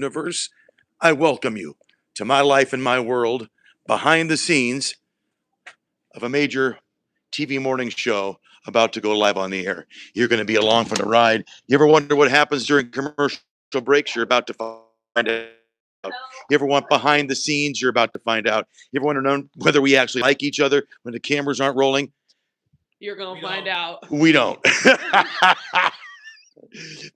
universe, I welcome you to my life and my world behind the scenes of a major TV morning show about to go live on the air. You're going to be along for the ride. You ever wonder what happens during commercial breaks? You're about to find out. You ever want behind the scenes? You're about to find out. You ever want to know whether we actually like each other when the cameras aren't rolling? You're going to find out. We don't.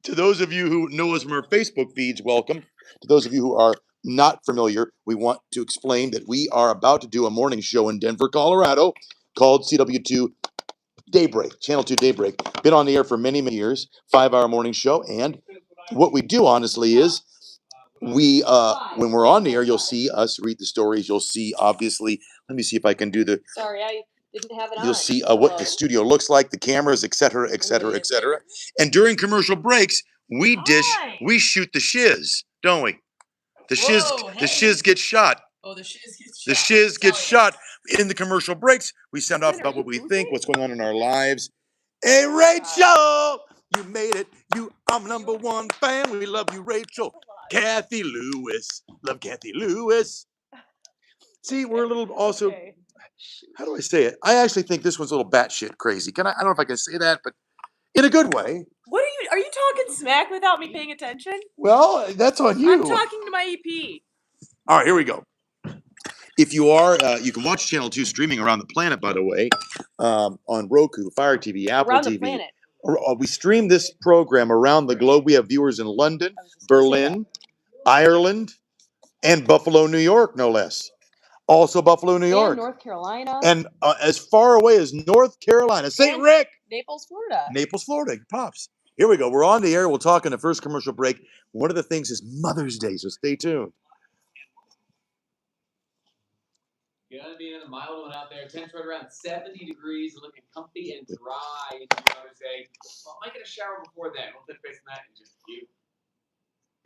To those of you who know us from our Facebook feeds, welcome. To those of you who are not familiar, we want to explain that we are about to do a morning show in Denver, Colorado called CW2 Daybreak, Channel 2 Daybreak. Been on the air for many, many years, 5-hour morning show. And what we do, honestly, is we, when we're on the air, you'll see us read the stories. You'll see, obviously, let me see if I can do the. Sorry, I didn't have it on. You'll see what the studio looks like, the cameras, et cetera, et cetera, et cetera. And during commercial breaks, we shoot the shiz, don't we? The shiz gets shot. Oh, the shiz gets shot. The shiz gets shot in the commercial breaks. We sound off about what we think, what's going on in our lives. Hey, Rachel, you made it. You are number one fan. We love you, Rachel. Kathy Lewis. Love Kathy Lewis. See, we're a little also. Okay. How do I say it? I actually think this one's a little batshit crazy. I don't know if I can say that, but in a good way. What are you talking smack without me paying attention? Well, that's on you. I'm talking to my EP. All right, here we go. If you are, you can watch Channel 2 streaming around the planet, by the way, on Roku, Fire TV, Apple around TV. The planet. We stream this program around the globe. We have viewers in London, Berlin, Ireland, and Buffalo, New York, no less. Also Buffalo, New York. And North Carolina. And as far away as North Carolina. St. Rick. Naples, Florida. Naples, Florida. Pops. Here we go. We're on the air. We'll talk in the first commercial break. One of the things is Mother's Day, so stay tuned. Gonna be in a mild one out there. Temps right around 70 degrees, looking comfy and dry into Mother's Day. Well, I might get a shower before then. We'll touch base on that in just a few.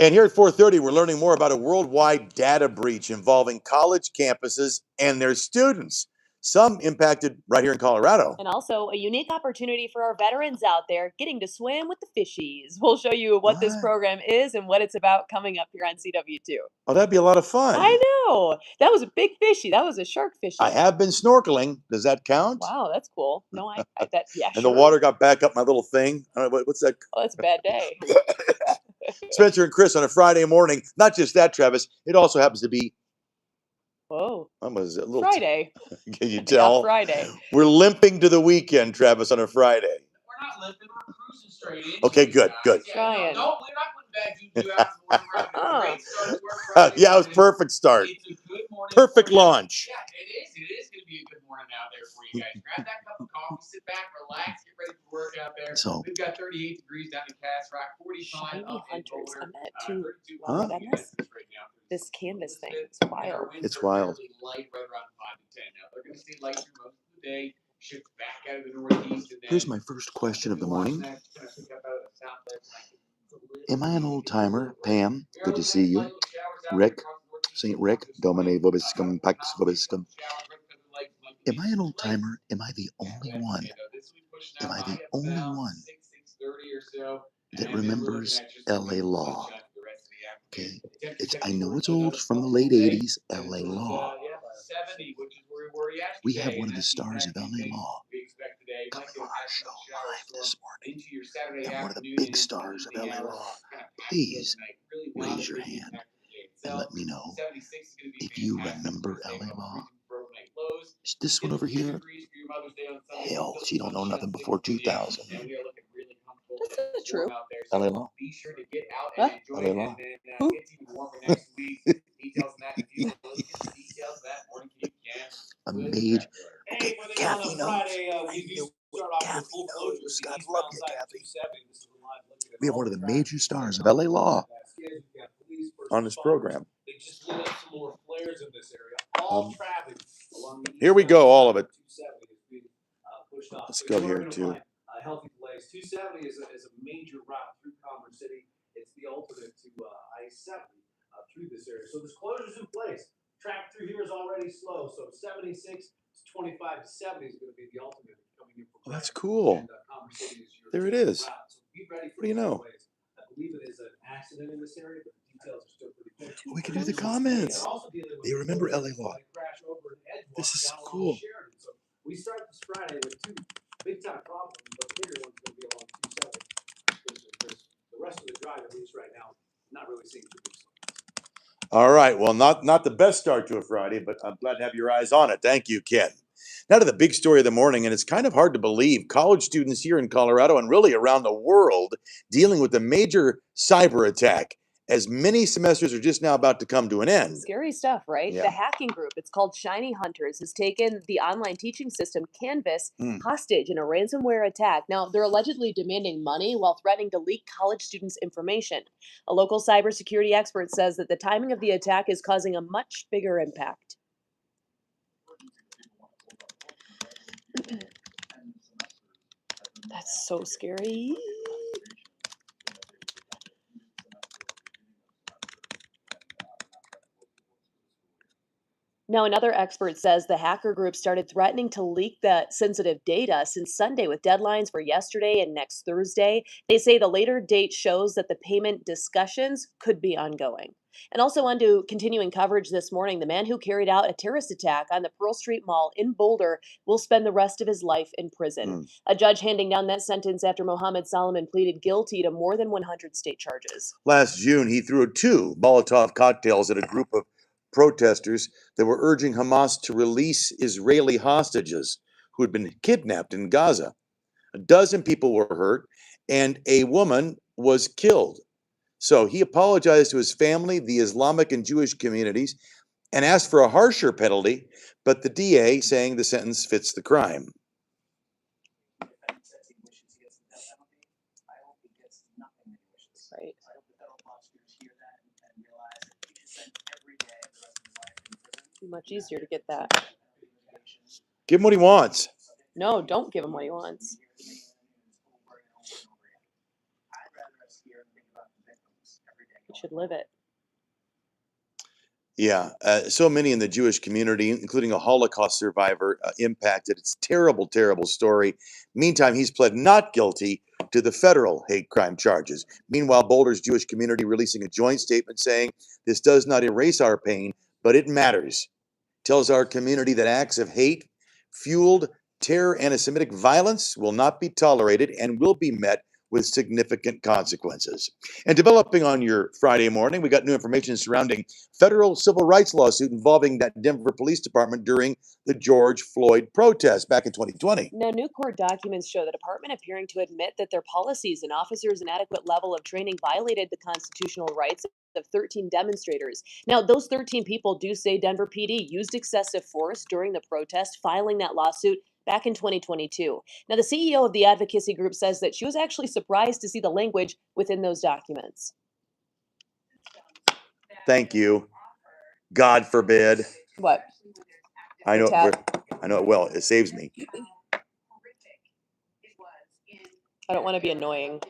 And here at 4:30, we're learning more about a worldwide data breach involving college campuses and their students. Some impacted right here in Colorado. And also a unique opportunity for our veterans out there getting to swim with the fishies. We'll show you what this program is and what it's about coming up here on CW2. Oh, that'd be a lot of fun. I know. That was a big fishy. That was a shark fishy. I have been snorkeling. Does that count? Wow, that's cool. No, that yeah. And the water got back up my little thing. What's that? Oh, that's a bad day. Spencer and Chris on a Friday morning. Not just that, Travis. It also happens to be. Whoa. Almost a little Friday. Can you tell? Friday. We're limping to the weekend, Travis, on a Friday. We're not limping. We're cruising straight in. Okay, good. Trying. No, we're not putting bad juju out in the morning. We're having a great start to work Friday. Yeah, it was perfect start. It's a good morning. Perfect launch. Yeah, it is. It is going to be a good morning out there for you guys. Grab that cup of coffee, sit back, relax, get ready for work out there. So, we've got 38 degrees down in Cass Rock, 45 up in Boulder. I'm at 2. Huh? This canvas thing is wild. It's wild. Light right around 5 to 10. Now they're going to stay light through most of the day. Shift back out of the northeast. And then here's my first question of the morning. Am I an old timer? Pam, good to see you. Rick, St. Rick, Domine Vobiscum, Pax Vobiscum. Am I an old timer? Am I the only one? Am I the only one that remembers LA Law? Okay, I know it's old, from the late 80s, LA Law. We have one of the stars of LA Law coming on our show live this morning. And one of the big stars of LA Law. Please raise your hand and let me know if you remember LA Law. Is this one over here? Hell, she don't know nothing before 2000. That's not true. LA Law. What? LA Law. Who? A mage. Okay, Kathy knows. I knew it. Kathy knows. God love you, Kathy. We have one of the major stars of LA Law on this program. Here we go, all of it. Let's go here too. Healthy place. 270 is a major route through Commerce City. It's the alternate to I-70 through this area. So there's closures in place. Traffic through here is already slow. So 76 to 25 to 70 is going to be the alternate coming in from. Oh, that's cool. And, there it is. So be ready for what do you know? I believe it is an accident in this area, but the details are still pretty thick. We can do the They're comments. also dealing with They remember a LA law. crash over in Edgewater This is down along cool. Sheridan. So we start this Friday with two big time problems, but the bigger one's going to be along 270. There's the rest of the drive, at least right now, not really seeing too big. All right. Well, not the best start to a Friday, but I'm glad to have your eyes on it. Thank you, Ken. Now to the big story of the morning, and it's kind of hard to believe. College students here in Colorado and really around the world dealing with a major cyber attack as many semesters are just now about to come to an end. Scary stuff, right? Yeah. The hacking group, it's called Shiny Hunters, has taken the online teaching system Canvas hostage in a ransomware attack. Now, they're allegedly demanding money while threatening to leak college students' information. A local cybersecurity expert says that the timing of the attack is causing a much bigger impact. That's so scary. Now, another expert says the hacker group started threatening to leak the sensitive data since Sunday with deadlines for yesterday and next Thursday. They say the later date shows that the payment discussions could be ongoing. And also on to continuing coverage this morning, the man who carried out a terrorist attack on the Pearl Street Mall in Boulder will spend the rest of his life in prison. A judge handing down that sentence after Mohammed Solomon pleaded guilty to more than 100 state charges. Last June, he threw 2 Molotov cocktails at a group of protesters that were urging Hamas to release Israeli hostages who had been kidnapped in Gaza. A dozen people were hurt, and a woman was killed. So he apologized to his family, the Islamic and Jewish communities, and asked for a harsher penalty, but the DA saying the sentence fits the crime. Right. Much easier to get that. Give him what he wants. No, don't give him what he wants. He should live it. Yeah, so many in the Jewish community, including a Holocaust survivor, impacted. It's a terrible, terrible story. Meantime, he's pled not guilty to the federal hate crime charges. Meanwhile, Boulder's Jewish community releasing a joint statement saying this does not erase our pain, but it matters. Tells our community that acts of hate, fueled terror, anti-Semitic violence will not be tolerated and will be met with significant consequences. And developing on your Friday morning, we got new information surrounding federal civil rights lawsuit involving that Denver Police Department during the George Floyd protest back in 2020. Now, new court documents show the department appearing to admit that their policies and officers' inadequate level of training violated the constitutional rights of 13 demonstrators. Now, those 13 people do say Denver PD used excessive force during the protest, filing that lawsuit back in 2022. Now, the CEO of the advocacy group says that she was actually surprised to see the language within those documents. Thank you. God forbid. What? I know. Tap. I know it well. It saves me. I don't want to be annoying.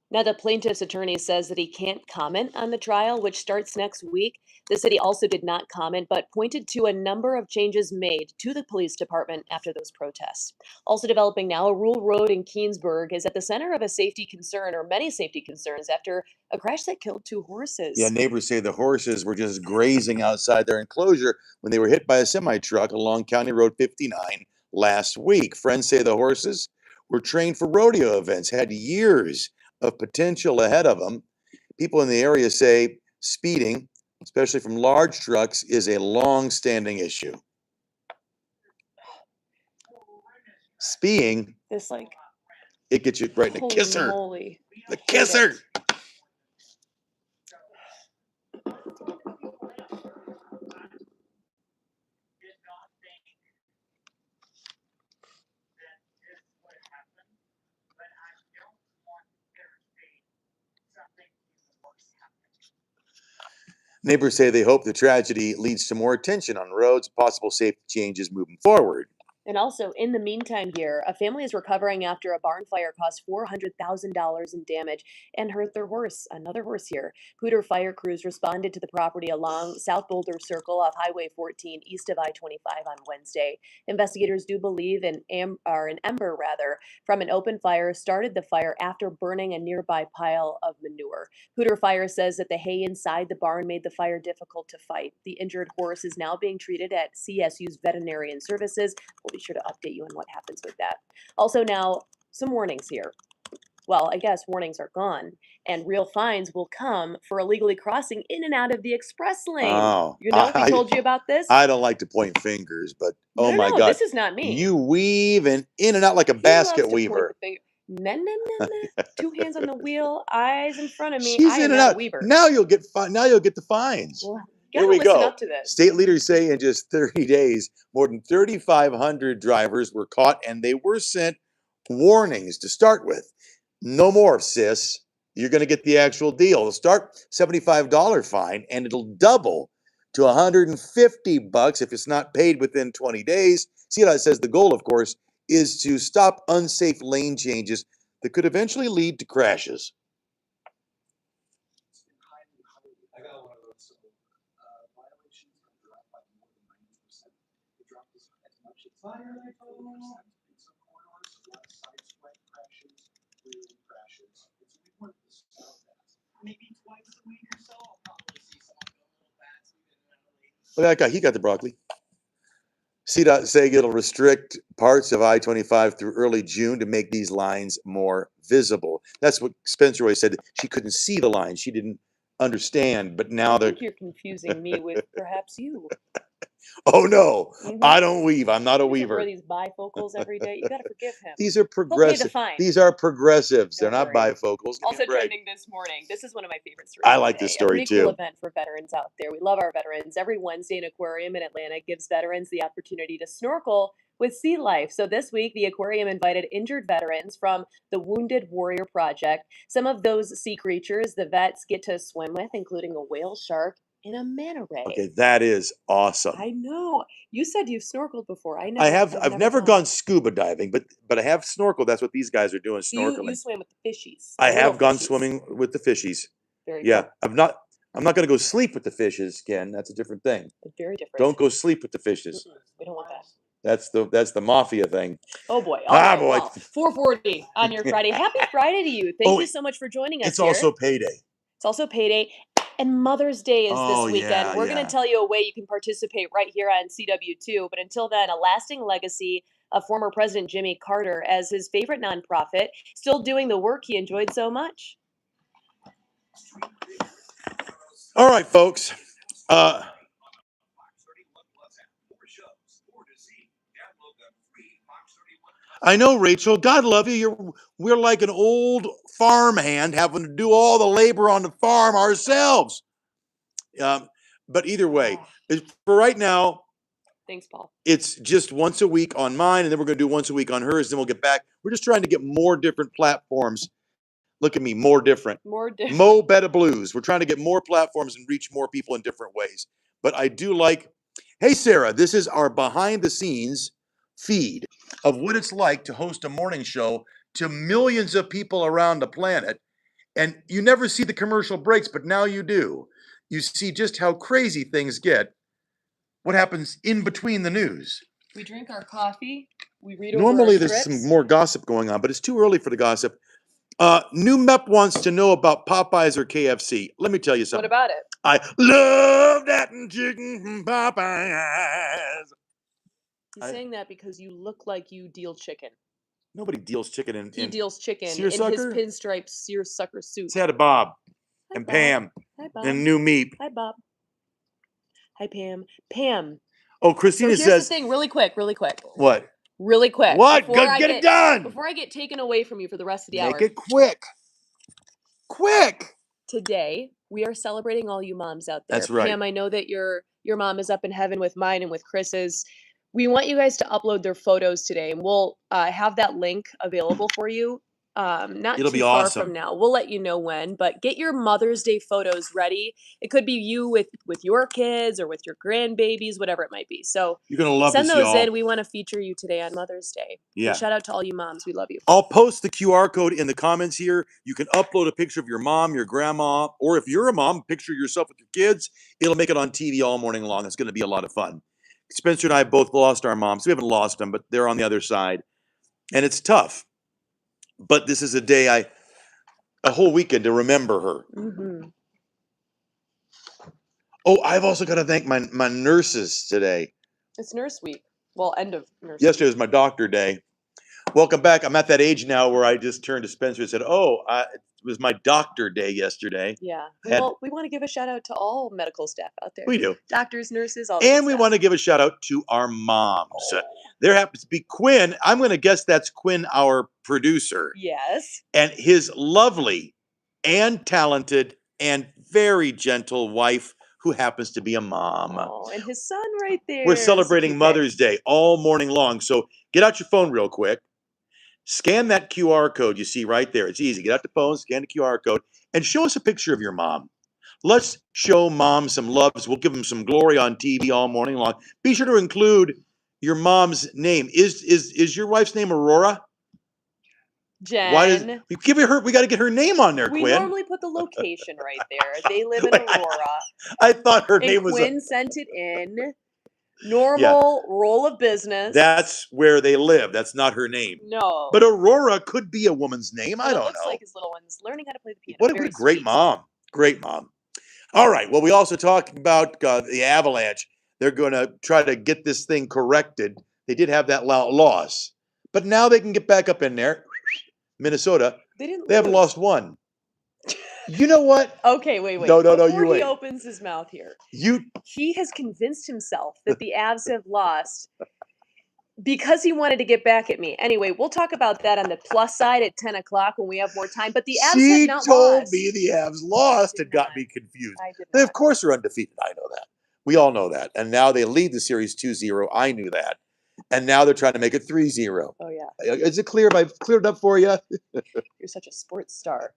Now, the plaintiff's attorney says that he can't comment on the trial, which starts next week. The city also did not comment, but pointed to a number of changes made to the police department after those protests. Also developing now, a rural road in Keensburg is at the center of a safety concern, or many safety concerns, after a crash that killed 2 horses. Yeah, neighbors say the horses were just grazing outside their enclosure when they were hit by a semi-truck along County Road 59 last week. Friends say the horses were trained for rodeo events, had years of potential ahead of them. People in the area say speeding, especially from large trucks, is a long-standing issue. Speeding, This, like, it gets you right in the holy kisser. moly. The kisser. Neighbors say they hope the tragedy leads to more attention on roads, possible safety changes moving forward. And also, in the meantime, here, a family is recovering after a barn fire caused $400,000 in damage and hurt their horse. Another horse here. Pooter fire crews responded to the property along South Boulder Circle off Highway 14 east of I-25 on Wednesday. Investigators do believe an ember from an open fire started the fire after burning a nearby pile of manure. Pooter Fire says that the hay inside the barn made the fire difficult to fight. The injured horse is now being treated at CSU's Veterinarian Services. We'll be sure to update you on what happens with that. Also now, some warnings here. Well, I guess warnings are gone, and real fines will come for illegally crossing in and out of the express lane. Oh, You know, we told you about this. I don't like to point fingers, but oh No, my no, God. this is not me. You weave in and out like a He basket loves to point weaver. the finger. No. 2 hands on the wheel, eyes in front of me. She's I in am and not a out. weaver. Now you'll get the fines. Well, Here gotta we listen go. up to this. State leaders say in just 30 days, more than 3,500 drivers were caught and they were sent warnings to start with. No more, sis. You're going to get the actual deal. It'll start $75 fine and it'll double to $150 if it's not paid within 20 days. CDOT says the goal, of course, is to stop unsafe lane changes that could eventually lead to crashes. I got one of those. So violations have dropped by more than 90%. It dropped as much as 50%. In some corridors, a lot of sideswipe crashes, rear crashes. It's important to stop that. Maybe twice a week or so, I'll probably see someone go a little fast. Look at that guy. He got the broccoli. CDOT saying it'll restrict parts of I-25 through early June to make these lines more visible. That's what Spencer always said. She couldn't see the lines. She didn't understand. But now I they're... think you're confusing me with perhaps you. Oh, no. Mhm. I don't weave. I'm not a He doesn't weaver. wear these bifocals every day. You got to forgive him. These are He'll pay the progressive. fine. These are progressives. Don't They're not worry. bifocals. Give me Also a break. trending this morning. This is one of my favorite stories. I of the like this day. story, A pretty cool too. event for veterans out there. We love our veterans. Every Wednesday, an aquarium in Atlanta gives veterans the opportunity to snorkel with sea life. So this week, the aquarium invited injured veterans from the Wounded Warrior Project. Some of those sea creatures the vets get to swim with, including a whale shark and a manta ray. Okay, that is awesome. I know. You said you've snorkeled before. I've never gone scuba diving, but I have snorkeled. That's what these guys are doing, So snorkeling. you swam with the fishies. I the have little gone fishies. swimming with the fishies. Very Yeah, cool. I'm not going to go sleep with the fishes, Ken. That's a different thing. Very different. Don't go sleep with the fishes. We don't want that. That's the mafia thing. Oh boy. All Ah, right. boy. Well, 4:40 on your Friday. Happy Friday to you. Thank Oh, you so much for joining us It's here. also payday. It's also payday. And Mother's Day is Oh, this weekend. yeah, We're going yeah. to tell you a way you can participate right here on CW2. But until then, a lasting legacy of former President Jimmy Carter as his favorite nonprofit, still doing the work he enjoyed so much. All right, folks. I know, Rachel. God love you. We're like an old farmhand having to do all the labor on the farm ourselves. But either way, for right now, Thanks, Paul. it's just once a week on mine, and then we're going to do once a week on hers. Then we'll get back. We're just trying to get more different platforms. Look at me, more different. Mo Betta Blues. We're trying to get more platforms and reach more people in different ways. But I do like, hey, Sarah, this is our behind the scenes feed of what it's like to host a morning show to millions of people around the planet. And you never see the commercial breaks, but now you do. You see just how crazy things get. What happens in between the news? We drink our coffee. We read Normally over our there's scripts. some more gossip going on, but it's too early for the gossip. New Mep wants to know about Popeyes or KFC. Let me tell you something. What about it? I love that chicken from Popeyes. He's saying that because you look like you deal chicken. Nobody deals chicken in He deals chicken in seersucker? his pinstripe seersucker suit. Say hi to Bob Hi, and Bob. Pam Hi, Bob. and New Meep. Hi, Bob. Hi, Pam. Pam. Oh, Christina So here's says. the thing, really quick. What? Really quick. What? Before I Get it done. Before I get taken away from you for the rest of the hour. Make it quick. Quick. Today, we are celebrating all you moms out there. That's right. Pam, I know that your mom is up in heaven with mine and with Chris's. We want you guys to upload their photos today, and we'll have that link available for you not It'll too be far awesome. from now. We'll let you know when, but get your Mother's Day photos ready. It could be you with your kids or with your grandbabies, whatever it might be. So You're going to love send to see those all. in. We want to feature you today on Mother's Day. Yeah. And shout out to all you moms. We love you. I'll post the QR code in the comments here. You can upload a picture of your mom, your grandma, or if you're a mom, picture yourself with your kids. It'll make it on TV all morning long. It's going to be a lot of fun. Spencer and I both lost our moms. We haven't lost them, but they're on the other side. And it's tough. But this is a day a whole weekend to remember her. Mm-hmm. Oh, I've also got to thank my nurses today. It's Nurse Week. Well, end of Nurse Yesterday Week. was my doctor day. Welcome back. I'm at that age now where I just turned to Spencer and said, it was my doctor day yesterday. Yeah. Had- We want to give a shout out to all medical staff out there. We do. Doctors, nurses, all And we want to give a shout out to our moms. There happens to be Quinn. I'm going to guess that's Quinn, our producer. Yes. And his lovely and talented and very gentle wife, who happens to be a mom. Oh, and his son right there. We're It's a celebrating cute Mother's thing. Day all morning long. So get out your phone real quick. Scan that QR code you see right there. It's easy. Get out the phone, scan the QR code, and show us a picture of your mom. Let's show mom some loves. We'll give them some glory on TV all morning long. Be sure to include your mom's name. Is your wife's name Aurora? Jen. Why does we give her? We got to get her name on there, We Quinn. normally put the location right there. They live in Aurora. I thought her And name was. Quinn sent it in. Normal roll of business. That's where they live. That's not her name. No. But Aurora could be a woman's name. I It don't looks know. like his little one's learning how to play the piano. What a Very great sweet. mom. Great mom. All right. Well, we also talked about the Avalanche. They're going to try to get this thing corrected. They did have that loss, but now they can get back up in there. Minnesota. They haven't lose. lost one. You know what? Okay, wait. No, Before you wait. he opens his mouth here, You he has convinced himself that the Avs have lost because he wanted to get back at me. Anyway, we'll talk about that on the plus side at 10 o'clock when we have more time. But the Avs have not told lost. me the Avs lost and got not. me confused. I did They, not. of course, are undefeated. I know that. We all know that. And now they lead the series 2-0. I knew that. And now they're trying to make it 3-0. Oh, yeah. Is it clear? Have I cleared it up for you? You're such a sports star.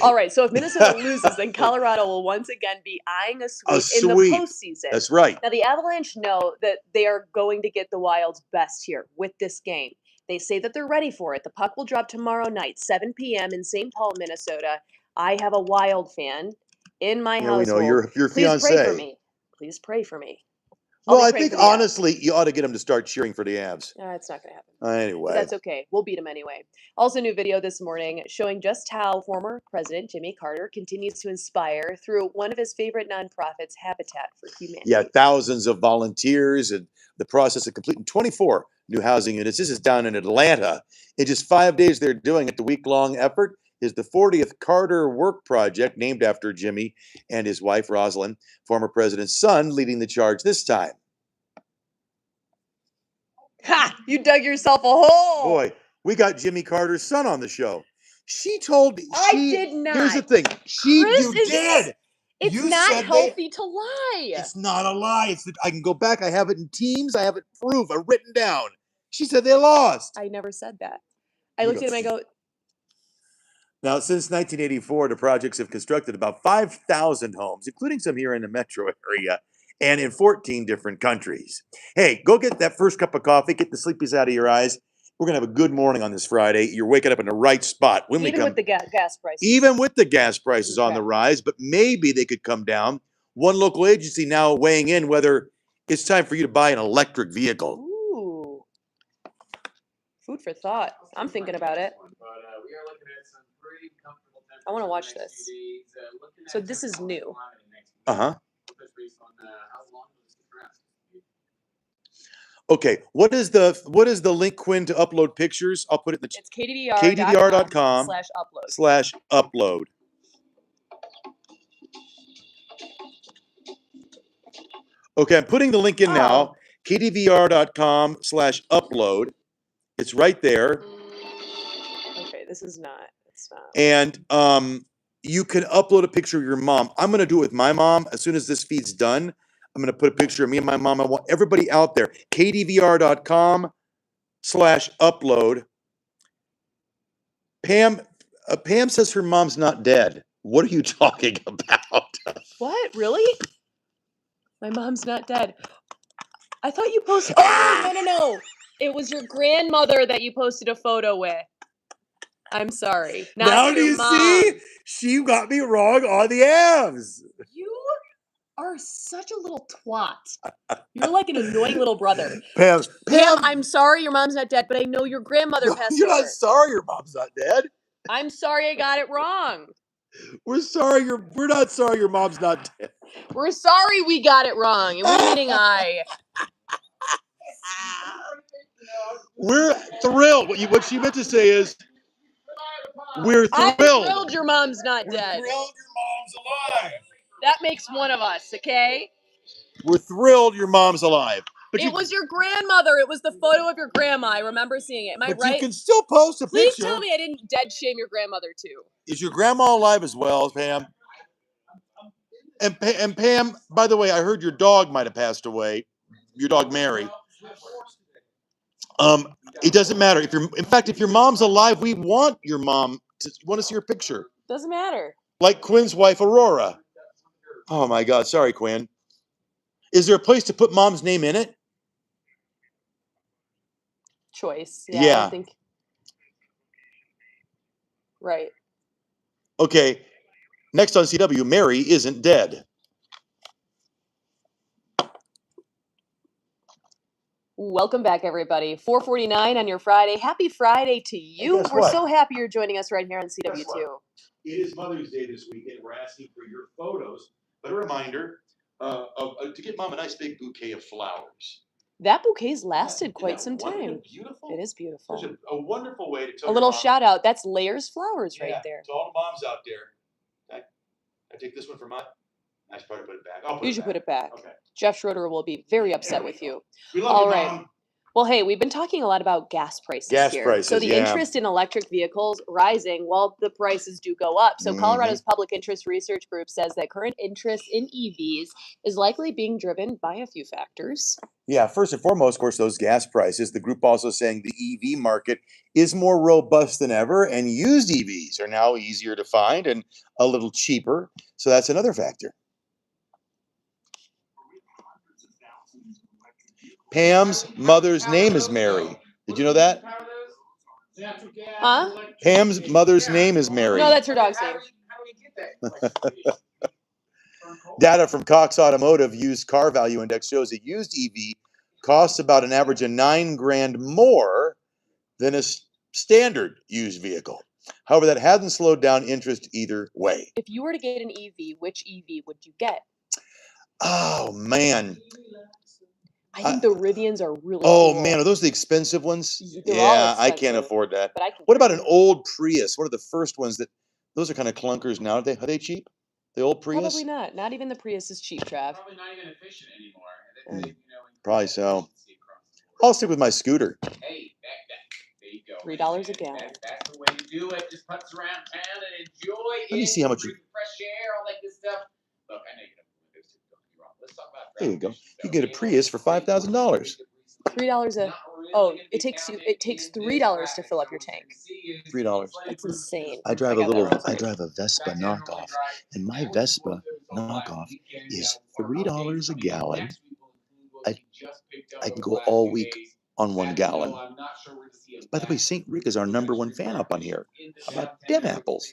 All right, so if Minnesota loses, then Colorado will once again be eyeing a sweep in the postseason. That's right. Now, the Avalanche know that they are going to get the Wild's best here with this game. They say that they're ready for it. The puck will drop tomorrow night, 7 p.m. in St. Paul, Minnesota. I have a Wild fan in my household. We know your Please fiancé. pray for me. Please pray for me. Well, I think honestly, you ought to get them to start cheering for the Avs. It's not going to happen. Anyway. But that's okay. We'll beat them anyway. Also, new video this morning showing just how former President Jimmy Carter continues to inspire through one of his favorite nonprofits, Habitat for Humanity. Yeah, thousands of volunteers and the process of completing 24 new housing units. This is down in Atlanta. In just 5 days, they're doing it. The week-long effort is the 40th Carter Work Project, named after Jimmy and his wife, Rosalind, former president's son, leading the charge this time. Ha! You dug yourself a hole! Boy, we got Jimmy Carter's son on the show. She told me. I did not. Here's the thing. You did. It's You not said healthy to lie. It's not a lie. I can go back. I have it in Teams. I have it proof. Written down. She said they lost. I never said that. I looked at him and I go. Now, since 1984, the projects have constructed about 5,000 homes, including some here in the metro area and in 14 different countries. Hey, go get that first cup of coffee. Get the sleepies out of your eyes. We're going to have a good morning on this Friday. You're waking up in the right spot. When Even with the gas prices. Even with the gas prices on the rise, but maybe they could come down. One local agency now weighing in whether it's time for you to buy an electric vehicle. Ooh. Food for thought. I'm thinking about it. I want to watch this. So this is new. Uh-huh. Okay, what is the link, Quinn, to upload pictures? I'll put it in the chat. It's kdvr.com/upload. Okay, I'm putting the link in now. kdvr.com/upload. It's right there. Okay, this is not. It's not. And you can upload a picture of your mom. I'm going to do it with my mom as soon as this feed's done. I'm going to put a picture of me and my mom. I want everybody out there. kdvr.com/upload. Pam says her mom's not dead. What are you talking about? What? Really? My mom's not dead. I thought you posted. Oh, no. It was your grandmother that you posted a photo with. I'm sorry. Not Now your do you mom. see? She got me wrong on the abs. You are such a little twat. You're like an annoying little brother. Pam, I'm sorry your mom's not dead, but I know your grandmother passed away. You're not sorry your mom's not dead. I'm sorry I got it wrong. We're not sorry your mom's not dead. We're sorry we got it wrong. And we're meaning I. We're thrilled. What she meant to say is, we're thrilled. I'm thrilled your mom's not dead. We're thrilled your mom's alive. That makes one of us, okay? We're thrilled your mom's alive. But it was your grandmother. It was the photo of your grandma. I remember seeing it. Am I right? But you can still post a Please picture. tell me I didn't dead shame your grandmother too. Is your grandma alive as well, Pam? And Pam, by the way, I heard your dog might have passed away. Your dog Mary. It doesn't matter. If your mom's alive, we want your mom to see her picture. Doesn't matter. Like Quinn's wife, Aurora. Oh my God, sorry, Quinn. Is there a place to put mom's name in it? Choice. Yeah. I don't think. Right. Okay. Next on CW, Mary isn't dead. Welcome back, everybody. 4:49 on your Friday. Happy Friday to you. Guess We're what? so happy you're joining us right here on CW2. It is Mother's Day this weekend. We're asking for your photos, but a reminder to get Mom a nice big bouquet of flowers. That bouquet's lasted quite some Isn't time. it beautiful? It is beautiful. Such a wonderful way to tell A little your mom, shout out. That's Layers Flowers right there. to all the moms out there. I take this one for Mom. I should probably put it back. You should put it back. Okay. Jeff Schroeder will be very upset with you. We love All you, right. Mom. Well, hey, we've been talking a lot about gas prices here. Prices, so the interest in electric vehicles rising while the prices do go up. So Colorado's Public Interest Research Group says that current interest in EVs is likely being driven by a few factors. Yeah, first and foremost, of course, those gas prices. The group also saying the EV market is more robust than ever, and used EVs are now easier to find and a little cheaper. So that's another factor. Pam's mother's name is Mary. Did you know that? Huh? Pam's mother's name is Mary. No, that's her dog's name. Data from Cox Automotive Used Car Value Index shows a used EV costs about an average of $9,000 more than a standard used vehicle. However, that hasn't slowed down interest either way. If you were to get an EV, which EV would you get? Oh, man. I think the Rivians are really cool. cool. Man, are those the expensive ones? They're all I can't expensive, afford that. But I can What about an old Prius? What are the first ones those are kind of clunkers now? Are they cheap? The old Prius? Probably not. Not even the Prius is cheap, Trav. Probably not even efficient anymore. Probably so. I'll stick with my scooter. Hey, there you go. $3 a gallon. That's the way to do it. Just putz around town and enjoy it. Let me see how much breathe fresh air, all that good stuff. Look, I know you don't want this to be wrong. Let's talk about There you go. You get a Prius for $5,000. $3 a. Oh, it takes $3 to fill up your tank. $3. That's insane. I drive a Vespa knockoff, and my Vespa knockoff is $3 a gallon. I can go all week on 1 gallon. By the way, St. Rick is our #1 fan up on here. How about them apples?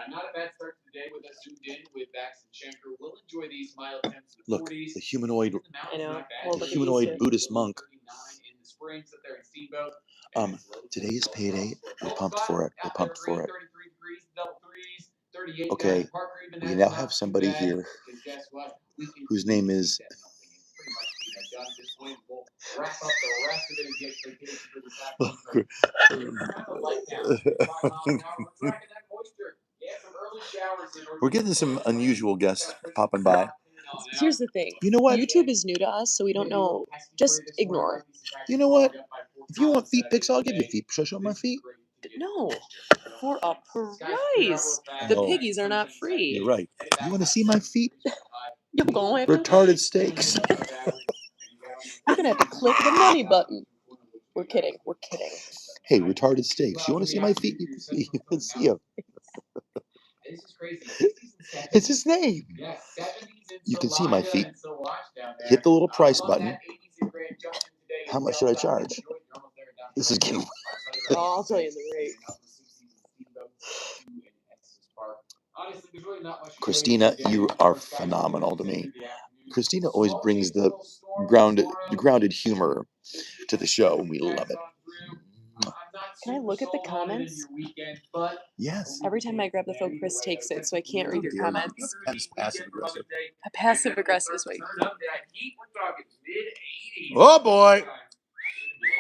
Not a bad start to the day with us zoomed in with Bax and Shanker. We'll enjoy these mild temps in the Look, 40s. the humanoid I know. the humanoid Buddhist monk. In the springs up there in Steamboat. Today's payday. We're pumped for it. We're pumped for it. 33 degrees, double threes, 38 Okay, down Parker, even we that's now not have too somebody bad, here because guess what? We can whose name is pretty much done at this point. We'll wrap up the rest of it as the expectation for this afternoon. So, around the light now, 5 miles an hour. We're tracking that moisture. Yeah, some early showers in we're getting some unusual guests popping by. Here's the thing. You know what? YouTube is new to us, so we don't know. Just ignore. You know what? If you want feet pics, I'll give you feet. Should I show my feet? No. For a price. The Oh. piggies are not free. You're right. You want to see my feet? You're going to have to, Retarded steaks. you're gonna have to click the money button. We're kidding. We're kidding. Hey, retarded steaks. You want to see my feet? You can see them. This is crazy. 60s and 70s. It's his name. Yeah, 70s and You can see my feet. and so watch down there. Hit the little price Love button. that 80s and Grand Junction today How as much well. should I charge? Enjoy it. You're almost there down This the is getting. road. I'll tell you the rate. Honestly, there's really not much. Christina, you are phenomenal to me. Christina always brings the grounded humor to the show, and we love it. Can I look at the comments? Yes. Every time I grab the phone, Chris takes it, so I can't read your dear. comments. That's passive aggressive. A passive aggressive is what you Oh boy!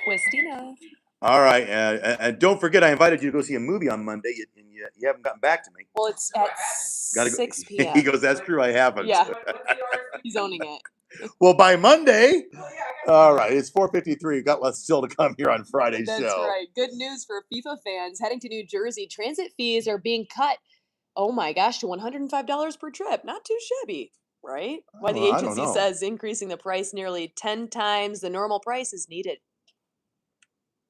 Christina. All right, and don't forget, I invited you to go see a movie on Monday, and you haven't gotten back to me. Well, it's at Gotta go. 6 p.m. He goes, "That's true, I haven't." Yeah. He's owning it. Well, by Monday. All right, it's 4:53. Got less still to come here on Friday's That's show. right. Good news for FIFA fans heading to New Jersey. Transit fees are being cut. Oh my gosh, to $105 per trip. Not too shabby, right? Why the Well, I don't agency know. says increasing the price nearly 10 times the normal price is needed.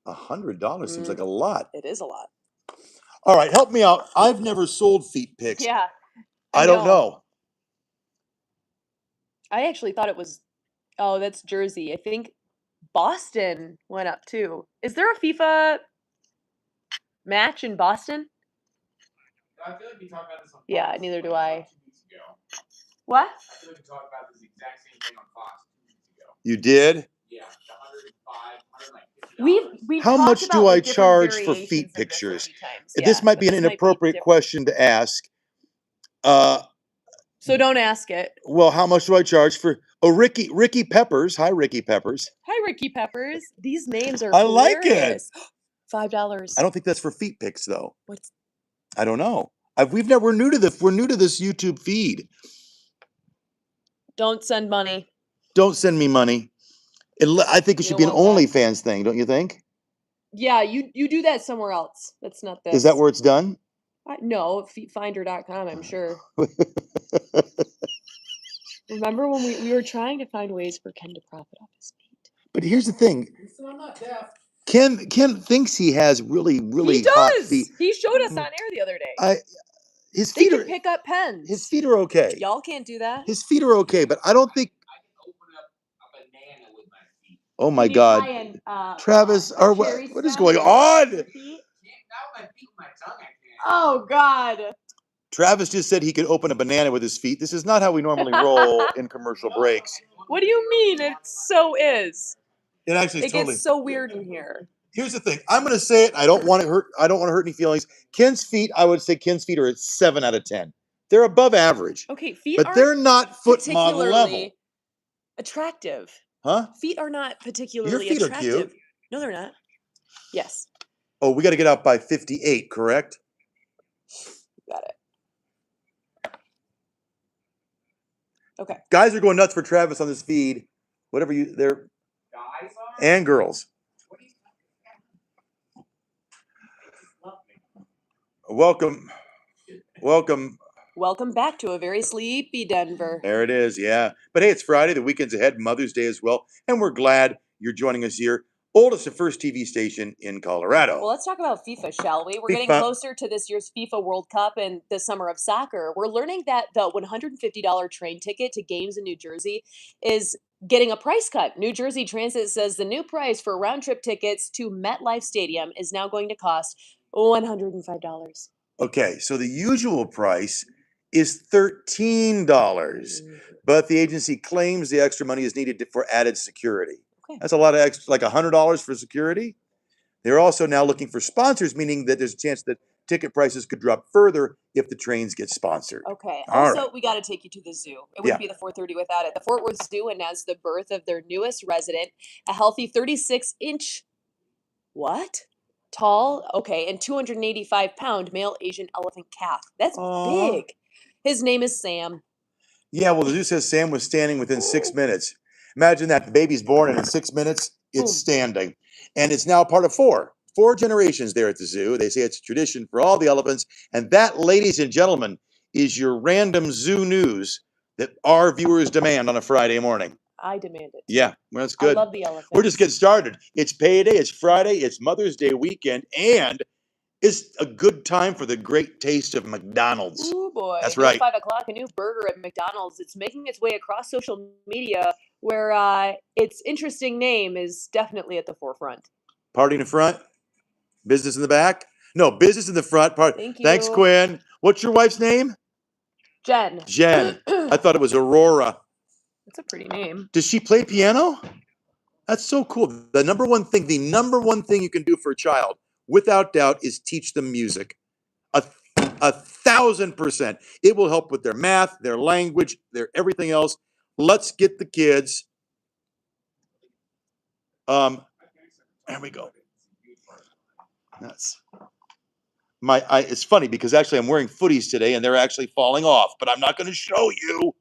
$100 seems like a lot. It is a lot. All right, help me out. I've never sold feet pics. Yeah. I don't know. I actually thought it was, oh, that's Jersey. I think Boston went up too. Is there a FIFA match in Boston? I feel like we talked about this on Fox. Yeah, neither do I. 2 weeks ago. What? I feel like we talked about this exact same thing on Fox 2 weeks ago. You did? Yeah, the $105, $150. We've How talked much about do the I different charge for variations feet of this a pictures? few times. This Yeah, might be but an this might be inappropriate different. question to ask. So don't ask it. Well, how much do I charge for? Oh, Ricky Peppers. Hi, Ricky Peppers. Hi, Ricky Peppers. These names are I like it. hilarious. $5. I don't think that's for feet pics, though. What's I don't know. We're new to this YouTube feed. Don't send money. Don't send me money. I think it You should be an don't want that. OnlyFans thing, don't you think? Yeah, you do that somewhere else. That's not this. Is that where it's done? No, feetfinder.com, I'm sure. Remember when we were trying to find ways for Ken to profit off his feet? But here's the thing. I'm not deaf. Ken thinks he has really He hot does. feet. He showed us on air the other day. His They feet can are pick up pens. his feet are okay. Y'all can't do that. His feet are okay, but I don't think. I can open up a banana with my feet. Oh my Can you God, try and, Travis, or cherry what is stem going with on? your feet? Not with my feet, with my tongue. I can't. Oh God. Travis just said he could open a banana with his feet. This is not how we normally roll in commercial breaks. What do you mean? It so is. It actually It is totally. gets so weird in here. Here's the thing. I'm going to say it. I don't want to hurt any feelings. Ken's feet, I would say Ken's feet are at 7 out of 10. They're above average, Okay, feet but aren't they're not foot model level. particularly attractive. Huh? Feet are not particularly Your feet are attractive. cute. No, they're not. Yes, Oh, we got to get out by 58, correct? got it. Okay. Guys are going nuts for Travis on this feed. Whatever they're Guys are? and girls. What are you talking Welcome. Welcome back to a very sleepy Denver. There it is, yeah. But hey, it's Friday, the weekend's ahead, Mother's Day as well, and we're glad you're joining us here. Oldest and first TV station in Colorado. Well, let's talk about FIFA, shall we? We're getting FIFA. closer to this year's FIFA World Cup and the summer of soccer. We're learning that the $150 train ticket to games in New Jersey is getting a price cut. New Jersey Transit says the new price for round-trip tickets to MetLife Stadium is now going to cost $105. Okay, so the usual price is $13, but the agency claims the extra money is needed for added security. Okay. That's a lot of extra, like $100 for security. They're also now looking for sponsors, meaning that there's a chance that ticket prices could drop further if the trains get sponsored. Okay. All Also, right. we got to take you to the zoo. It wouldn't be the 430 without it. The Fort Worth Zoo announced the birth of their newest resident, a healthy 36-inch, tall, and 285-pound male Asian elephant calf. That's Aw. big. His name is Sam. Yeah, well, the zoo says Sam was standing within 6 minutes. Imagine that the baby's born and in 6 minutes, it's Boom. standing. And it's now part of four generations there at the zoo. They say it's a tradition for all the elephants. And that, ladies and gentlemen, is your random zoo news that our viewers demand on a Friday morning. I demand it. Yeah, well, that's I good. love the elephants. We're just getting started. It's payday. It's Friday. It's Mother's Day weekend, and it's a good time for the great taste of McDonald's. Ooh boy. That's Near right. 5 o'clock, a new burger at McDonald's. It's making its way across social media where its interesting name is definitely at the forefront. Party in the front, business in the back. No, business in the front. Thank you. Thanks, Quinn. What's your wife's name? Jen. Jen. I thought it was Aurora. That's a pretty name. Does she play piano? That's so cool. The number one thing you can do for a child, without doubt, is teach them music. 1,000%. It will help with their math, their language, their everything else. Let's get the kids. There we go. That's it's funny because actually I'm wearing footies today and they're actually falling off, but I'm not going to show you.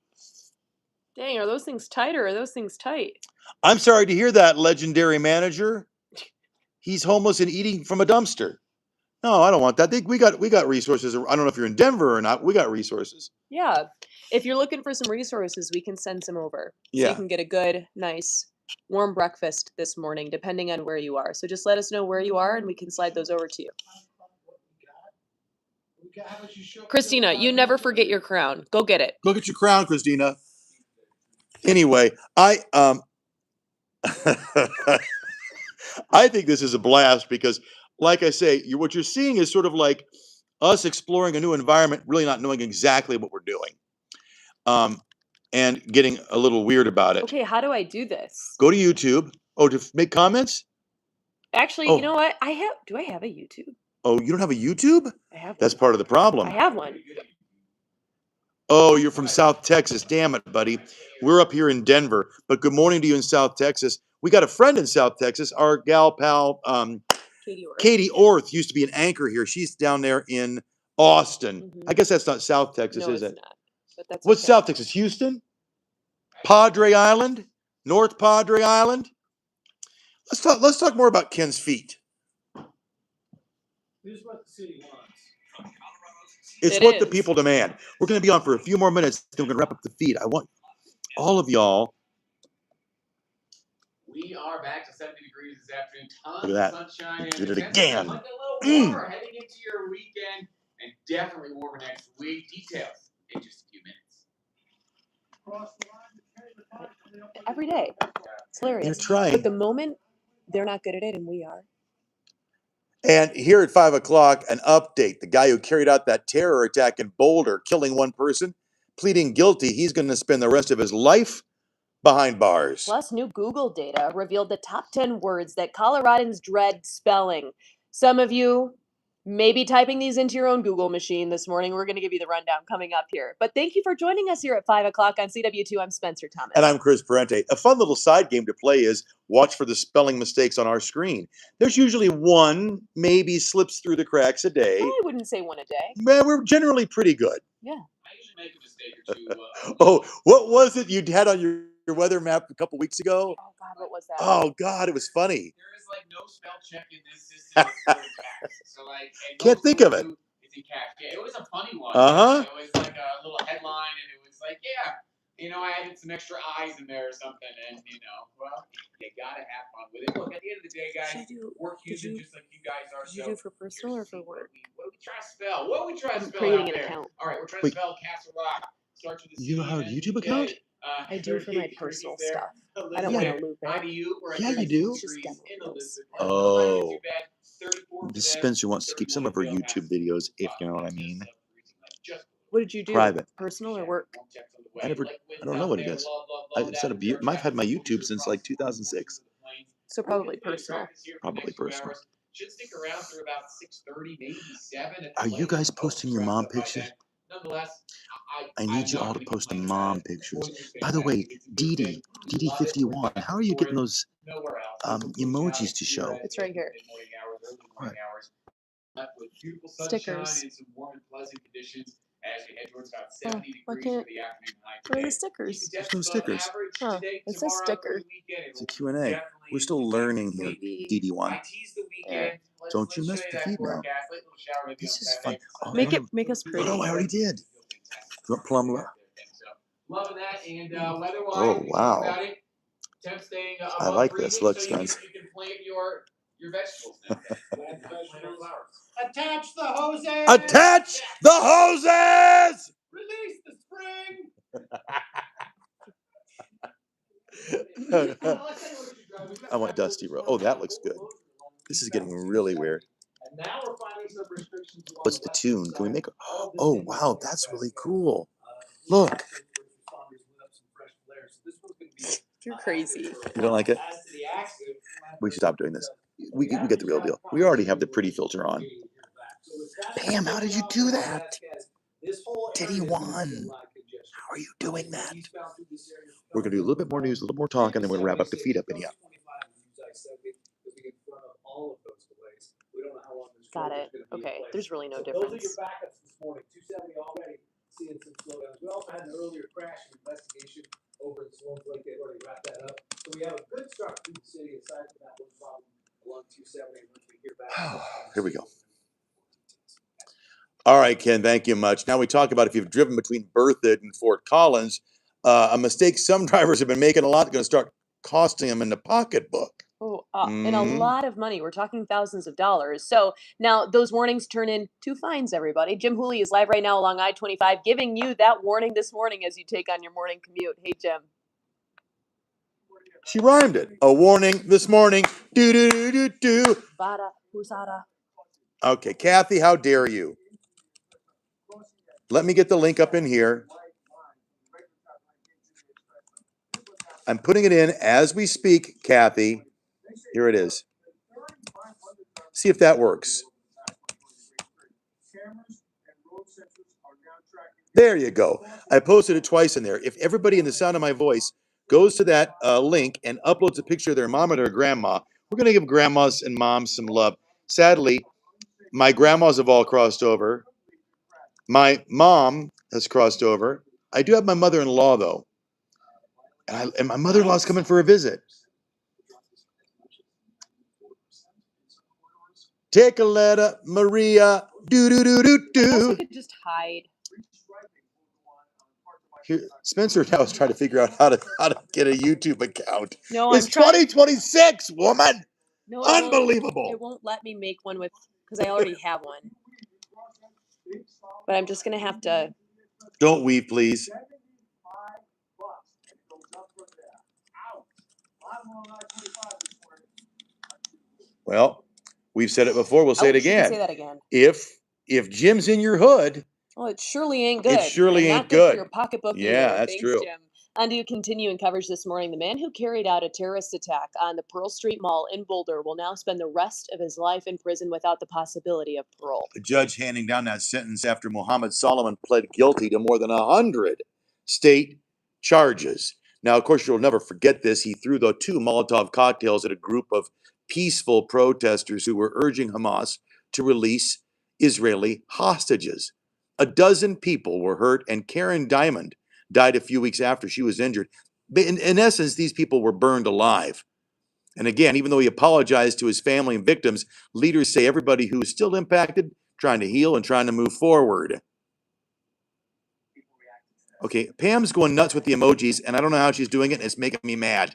Dang, are those things tight or are those things tight? I'm sorry to hear that, legendary manager. He's homeless and eating from a dumpster. No, I don't want that. We got resources. I don't know if you're in Denver or not. We got resources. Yeah. If you're looking for some resources, we can send some over. So you can get a good, nice, warm breakfast this morning, depending on where you are. So just let us know where you are and we can slide those over to you. Christina, you never forget your crown. Go get it. Go get your crown, Christina. Anyway, I think this is a blast because, like I say, what you're seeing is sort of like us exploring a new environment, really not knowing exactly what we're doing, and getting a little weird about it. Okay, how do I do this? Go to YouTube. Oh, to make comments? Actually, you know what? Do I have a YouTube? Oh, you don't have a YouTube? I have one. That's part of the problem. I have one. Oh, you're from South Texas. Damn it, buddy. We're up here in Denver. But good morning to you in South Texas. We got a friend in South Texas. Our gal pal, Katie Orth used to be an anchor here. She's down there in Austin. Mm-hmm. I guess that's not South Texas, is it? Not. But that's What's South Texas? Houston? Padre Island? North Padre Island? Let's talk more about Ken's feet. Here's what the city wants. It's what the people demand. We're going to be on for a few more minutes. Then we're going to wrap up the feed. I want all of y'all. We are back to 70 degrees this afternoon. Tons Look at of that. sunshine. Did it again. A little warmer heading into your weekend, and definitely warmer next week. Details in just a few minutes. Every day. It's hilarious. They're trying. But the moment they're not good at it and we are. And here at 5 o'clock, an update. The guy who carried out that terror attack in Boulder, killing one person, pleading guilty. He's going to spend the rest of his life behind bars. Plus, new Google data revealed the top 10 words that Coloradans dread spelling. Some of you may be typing these into your own Google machine this morning. We're going to give you the rundown coming up here. But thank you for joining us here at 5 o'clock on CW2. I'm Spencer Thomas. And I'm Chris Parente. A fun little side game to play is watch for the spelling mistakes on our screen. There's usually one, maybe slips through the cracks a day. I wouldn't say one a day. Man, we're generally pretty good. Yeah. I usually make a mistake or two. Oh, what was it you had on your weather map a couple weeks ago? Oh, God, what was that? Oh, God, it was funny. There is like no spell check in this system. So like, can't think of it. It's in cash. Yeah, it was a funny one. Uh-huh. It was like a little headline, and it was like, yeah, I added some extra eyes in there or something, and well, you gotta have fun with it. Look, at the end of the day, guys, we're human just like you guys are. Did you do for personal or for work? What do we try to spell? What are we trying to spell creating out an there? account. All right, we're trying to spell Castle Rock. Starts with a C. You have a YouTube account? I do for my personal stuff. I don't want to loop it. Yeah, you do. It's just demos. Oh. Spencer wants to keep some of her YouTube videos, if you know what I mean. What did you do? Private. Personal or work? I don't know what it is. I've had my YouTube since like 2006. So probably personal. Probably personal. Should stick around through about 6:30, maybe 7. Are you guys posting your mom pictures? Nonetheless, I need you all to post the mom pictures. By the way, DD51, how are you getting those emojis to show? It's right here. Right. Stickers. Why can't? Where are the stickers? There's no stickers. Huh. It says sticker. It's a Q&A. We're still learning here, DD1. There. Don't you miss the feed now. This is fun. Oh, Make us pretty. Oh, I already did. Plum. Loving that, and weather-wise, Oh, wow. Temp staying I above like freezing, this. Look, so friends. you can plant your vegetables now. Plant our flowers. Attach the hoses. Attach the hoses! Release the spring. I want Dusty Road. Oh, that looks good. This is getting really weird. And now we're finding some restrictions. What's the tune? Can we make it? Oh, wow, that's really cool. Look. You're crazy. You don't like it? We should stop doing this. We get the real deal. We already have the pretty filter on. Pam, how did you do that? Diddy won. How are you doing that? We're going to do a little bit more news, a little more talk, and then we're going to wrap up the feed up in here. Got it. Okay, there's really no Those are your difference. backups this morning. 270 already seeing some slowdowns. We also had an earlier crash investigation over in Sloan's Lake. They've already wrapped that up. So we have a good start through the city. Aside from that one problem along 270, once we hear back. Here we go. All right, Ken, thank you much. Now we talk about if you've driven between Berthoud and Fort Collins, a mistake some drivers have been making a lot going to start costing them in the pocketbook. Oh, and a lot of money. We're talking thousands of dollars. So now those warnings turn into fines, everybody. Jim Hooley is live right now along I-25, giving you that warning this morning as you take on your morning commute. Hey, Jim. She rhymed it. A warning this morning. Do do do do do. Bada, husada. Okay, Kathy, how dare you? Let me get the link up in here. I'm putting it in as we speak, Kathy. Here it is. See if that works. There you go. I posted it twice in there. If everybody in the sound of my voice goes to that link and uploads a picture of their mom or their grandma, we're going to give grandmas and moms some love. Sadly, my grandmas have all crossed over. My mom has crossed over. I do have my mother-in-law, though. And my mother-in-law's coming for a visit. Take a letter, Maria. Do do do do I do. could just hide. Here, Spencer now is trying to figure out how to get a YouTube account. No, It's I'm trying. 2026, woman. No, Unbelievable. It won't let me make one with because I already have one. But I'm just gonna have to. Don't weep, please. Well, we've said it before. We'll say it Ouch, you can again. say that again. If Jim's in your hood, Well, it surely ain't good. it surely and ain't not good for good. your pocketbook Yeah, either. that's Thanks, true. Jim. And to continue in coverage this morning, the man who carried out a terrorist attack on the Pearl Street Mall in Boulder will now spend the rest of his life in prison without the possibility of parole. A judge handing down that sentence after Mohammed Solomon pled guilty to more than 100 state charges. Now, of course, you'll never forget this. He threw the 2 Molotov cocktails at a group of peaceful protesters who were urging Hamas to release Israeli hostages. A dozen people were hurt, and Karen Diamond died a few weeks after she was injured. In essence, these people were burned alive. And again, even though he apologized to his family and victims, leaders say everybody who is still impacted, trying to heal and trying to move forward. Okay, Pam's going nuts with the emojis, and I don't know how she's doing it, and it's making me mad.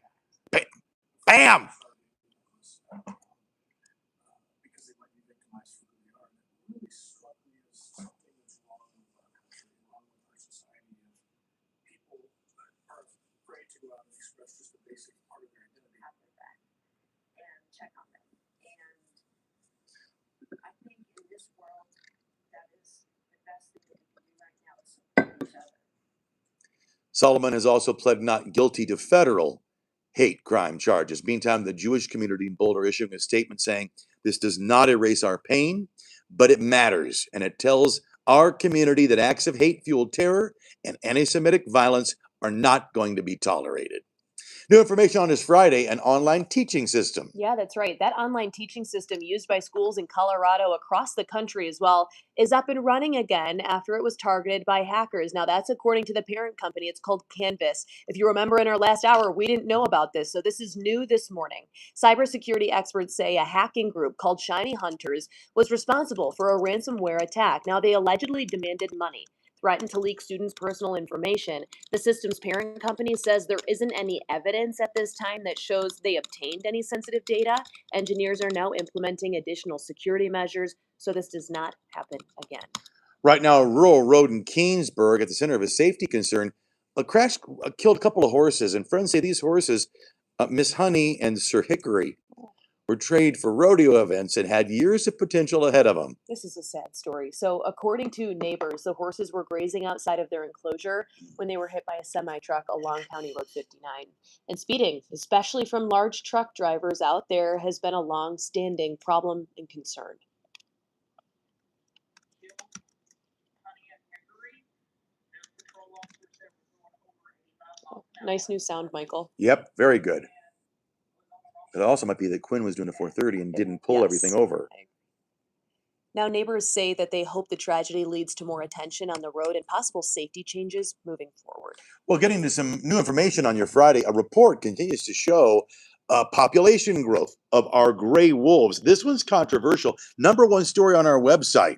Pam! Solomon has also pled not guilty to federal hate crime charges. Meantime, the Jewish community in Boulder issuing a statement saying this does not erase our pain, but it matters. And it tells our community that acts of hate-fueled terror and anti-Semitic violence are not going to be tolerated. New information on this Friday, an online teaching system. Yeah, that's right. That online teaching system used by schools in Colorado across the country as well is up and running again after it was targeted by hackers. Now, that's according to the parent company. It's called Canvas. If you remember in our last hour, we didn't know about this, so this is new this morning. Cybersecurity experts say a hacking group called Shiny Hunters was responsible for a ransomware attack. Now, they allegedly demanded money. threatened to leak students' personal information. The system's parent company says there isn't any evidence at this time that shows they obtained any sensitive data. Engineers are now implementing additional security measures so this does not happen again. Right now, a rural road in Keansburg, at the center of a safety concern, a crash killed a couple of horses, and friends say these horses, Miss Honey and Sir Hickory, were trained for rodeo events and had years of potential ahead of them. This is a sad story. So, according to neighbors, the horses were grazing outside of their enclosure when they were hit by a semi-truck along County Road 59. And speeding, especially from large truck drivers out there, has been a long-standing problem and concern. Oh, nice new sound, Michael. Yep, very good. It also might be that Quinn was doing a 430 and didn't pull everything over. Now, neighbors say that they hope the tragedy leads to more attention on the road and possible safety changes moving forward. Well, getting to some new information on your Friday, a report continues to show population growth of our gray wolves. This one's controversial. #1 story on our website.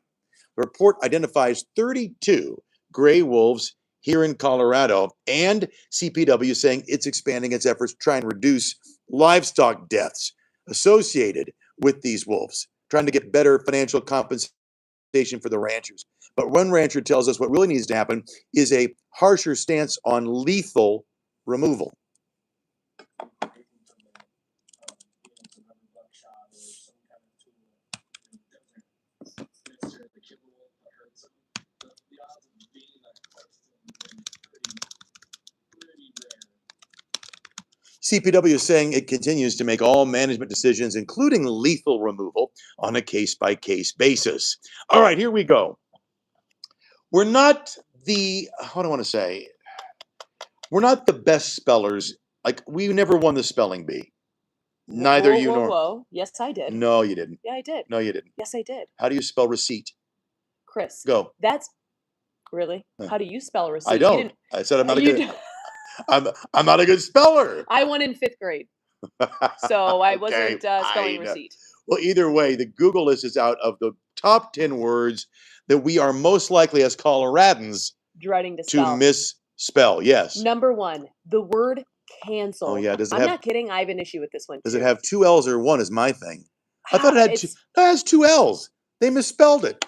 The report identifies 32 gray wolves here in Colorado, and CPW saying it's expanding its efforts to try and reduce livestock deaths associated with these wolves, trying to get better financial compensation for the ranchers. But one rancher tells us what really needs to happen is a harsher stance on lethal removal. CPW is saying it continues to make all management decisions, including lethal removal, on a case-by-case basis. All right, here we go. We're not the, what do I want to say? We're not the best spellers. Like, we never won the spelling bee. Neither you nor... Whoa. Yes, I did. No, you didn't. Yeah, I did. No, you didn't. Yes, I did. How do you spell receipt? Chris. Go. That's... Really? How do you spell receipt? I don't. I said I'm not a good... I'm not a good speller. I won in 5th grade, so I wasn't spelling receipt. Well, either way, the Google list is out of the top 10 words that we are most likely as Coloradans dreading to spell. Misspell. Yes. #1, the word cancel. Oh yeah, does it I'm not kidding. I have an issue with this one. Does it have 2 L's or 1 is my thing? I thought it had two. No, it has 2 L's. They misspelled it.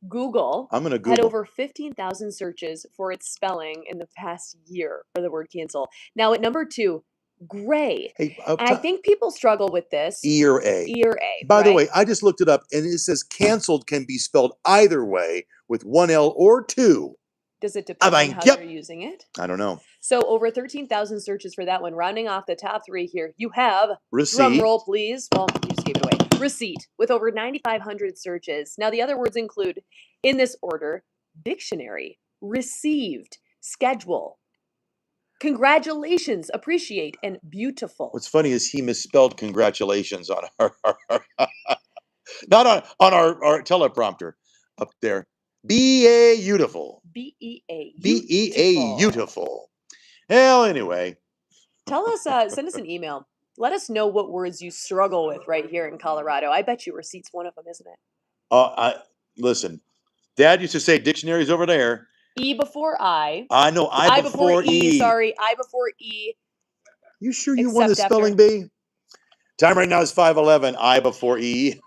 Google I'm gonna Google. had over 15,000 searches for its spelling in the past year for the word cancel. Now at #2, gray. Hey, I think people struggle with this. E or A. E or A. By the way, I just looked it up and it says canceled can be spelled either way with 1 L or 2. Does it depend on how you're using it? I don't know. So over 13,000 searches for that one. Rounding off the top 3 here, you have receipt. Drum roll, please. Well, you just gave it away. Receipt with over 9,500 searches. Now the other words include, in this order, dictionary, received, schedule, congratulations, appreciate, and beautiful. What's funny is he misspelled congratulations on our not on our teleprompter up there. B-A-beautiful. B-E-A. B-E-A beautiful. Well, anyway. Tell us, send us an email. Let us know what words you struggle with right here in Colorado. I bet you receipt's one of them, isn't it? Listen, Dad used to say dictionaries over there. E before I. I know, I before E. Sorry, I before E. You sure you won the spelling bee? Time right now is 5:11. I before E.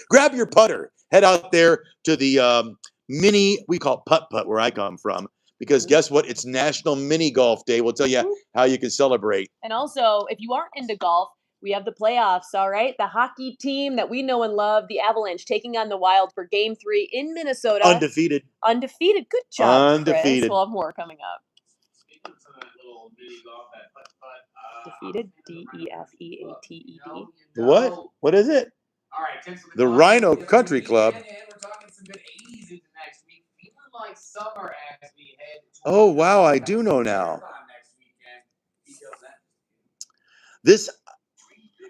Grab your putter. Head out there to the mini, we call putt-putt where I come from. Because guess what? It's National Mini Golf Day. We'll tell you how you can celebrate. And also, if you aren't into golf, we have the playoffs, all right? The hockey team that we know and love, the Avalanche, taking on the Wild for Game 3 in Minnesota. Undefeated. Undefeated. Good job, Undefeated. Chris. We'll have more coming up. Speaking of that little mini golf, that putt-putt. Defeated? D-E-F-E-A-T-E-D. What? What is it? All right, the Rhino Country Club. And we're talking some good 80s into next week. Feeling like summer as we head. Oh, wow, I do know now.